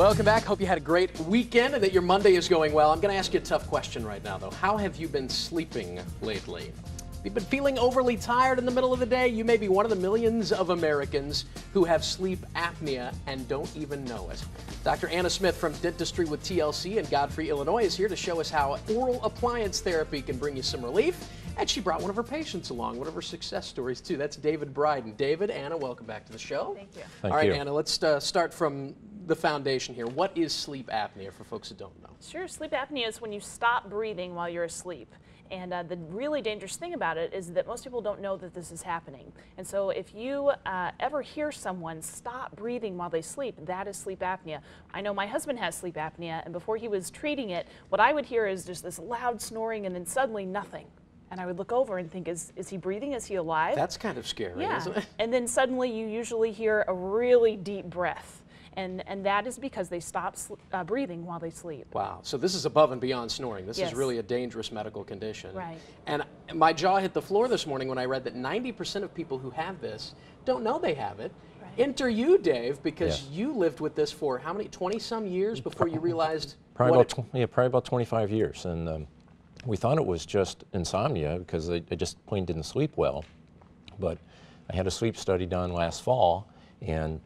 Welcome back. Hope you had a great weekend and that your Monday is going well. I'm going to ask you a tough question right now, though. How have you been sleeping lately? You've been feeling overly tired in the middle of the day? You may be one of the millions of Americans who have sleep apnea and don't even know it. Dr. Anna Smith from Dentistry with TLC in Godfrey, Illinois is here to show us how oral appliance therapy can bring you some relief. And she brought one of her patients along, one of her success stories, too. That's David Bryden. David, Anna, welcome back to the show. Thank you. All right, Anna, let's start from the foundation here. What is sleep apnea for folks who don't know? Sure. Sleep apnea is when you stop breathing while you're asleep. And the really dangerous thing about it is that most people don't know that this is happening. And so if you ever hear someone stop breathing while they sleep, that is sleep apnea. I know my husband has sleep apnea, and before he was treating it, what I would hear is just this loud snoring and then suddenly nothing. And I would look over and think, is he breathing? Is he alive? That's kind of scary, isn't it? And then suddenly you usually hear a really deep breath. And that is because they stop breathing while they sleep. Wow. So this is above and beyond snoring. This Yes. is really a dangerous medical condition. Right. And my jaw hit the floor this morning when I read that 90% of people who have this don't know they have it. Right. Enter you, Dave, because Yes. you lived with this for how many, 20-some years before you realized Probably what probably about 25 years. And we thought it was just insomnia because I just plain didn't sleep well. But I had a sleep study done last fall and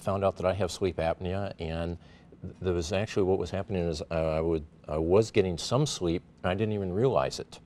found out that I have sleep apnea, and there was actually what was happening is I was getting some sleep and I didn't even realize it,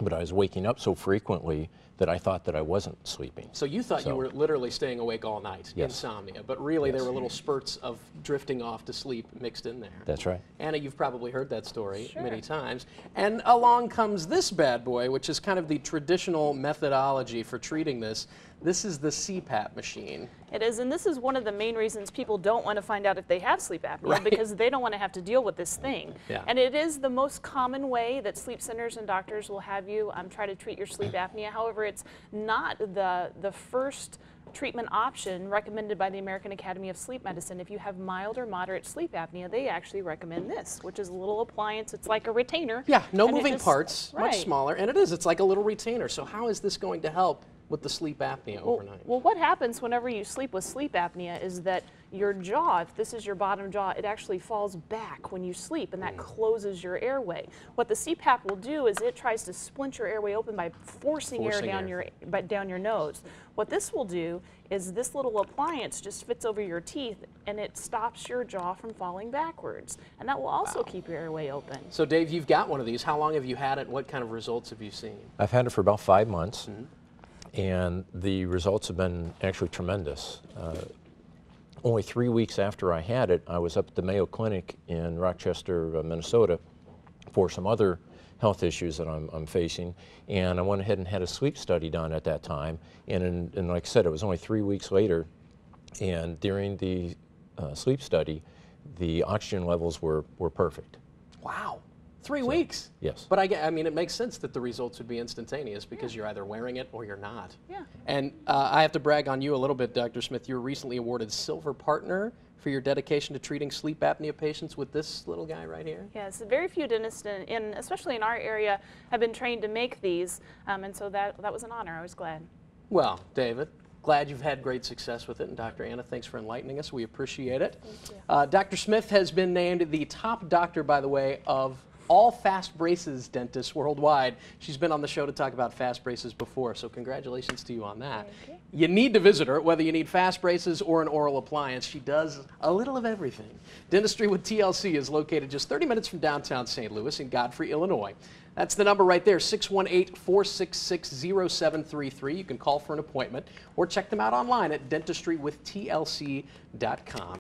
but I was waking up so frequently that I thought that I wasn't sleeping. So you thought you were literally staying awake all night, Yes. insomnia, but really there Yes. were little spurts of drifting off to sleep mixed in there. That's right. Anna, you've probably heard that story Sure. many times. And along comes this bad boy, which is kind of the traditional methodology for treating this. This is the CPAP machine. It is, and this is one of the main reasons people don't want to find out if they have sleep apnea, Right. because they don't want to have to deal with this thing. Yeah. And it is the most common way that sleep centers and doctors will have you try to treat your sleep apnea. However, it's not the first treatment option recommended by the American Academy of Sleep Medicine. If you have mild or moderate sleep apnea, they actually recommend this, which is a little appliance. It's like a retainer. Yeah, no and it moving just- parts, much right. smaller, and it is. It's like a little retainer. So how is this going to help with the sleep apnea overnight? Well, what happens whenever you sleep with sleep apnea is that your jaw, if this is your bottom jaw, it actually falls back when you sleep, and that closes your airway. What the CPAP will do is it tries to splint your airway open by forcing air down your nose. What this will do is this little appliance just fits over your teeth, and it stops your jaw from falling backwards. And that will also keep your airway open. So Dave, you've got one of these. How long have you had it? What kind of results have you seen? I've had it for about 5 months, and the results have been actually tremendous. Only 3 weeks after I had it, I was up at the Mayo Clinic in Rochester, Minnesota, for some other health issues that I'm facing, and I went ahead and had a sleep study done at that time, and like I said, it was only 3 weeks later, and during the sleep study, the oxygen levels were perfect. Wow. 3 weeks? Yes. But I mean, it makes sense that the results would be instantaneous because you're either wearing it or you're not. Yeah. And I have to brag on you a little bit, Dr. Smith. You were recently awarded Silver Partner for your dedication to treating sleep apnea patients with this little guy right here. Yes, very few dentists, especially in our area, have been trained to make these, and so that was an honor. I was glad. Well, David, glad you've had great success with it. And Dr. Anna, thanks for enlightening us. We appreciate it. Thank you. Dr. Smith has been named the top doctor, by the way, of all fast braces dentists worldwide. She's been on the show to talk about fast braces before, so congratulations to you on that. Thank You need to visit her, whether you need fast braces or an oral appliance. She does a little of everything. Dentistry with TLC is located just 30 minutes from downtown St. Louis in Godfrey, Illinois. That's the number right there, 618-466-0733. You can call for an appointment or check them out online at dentistrywithtlc.com.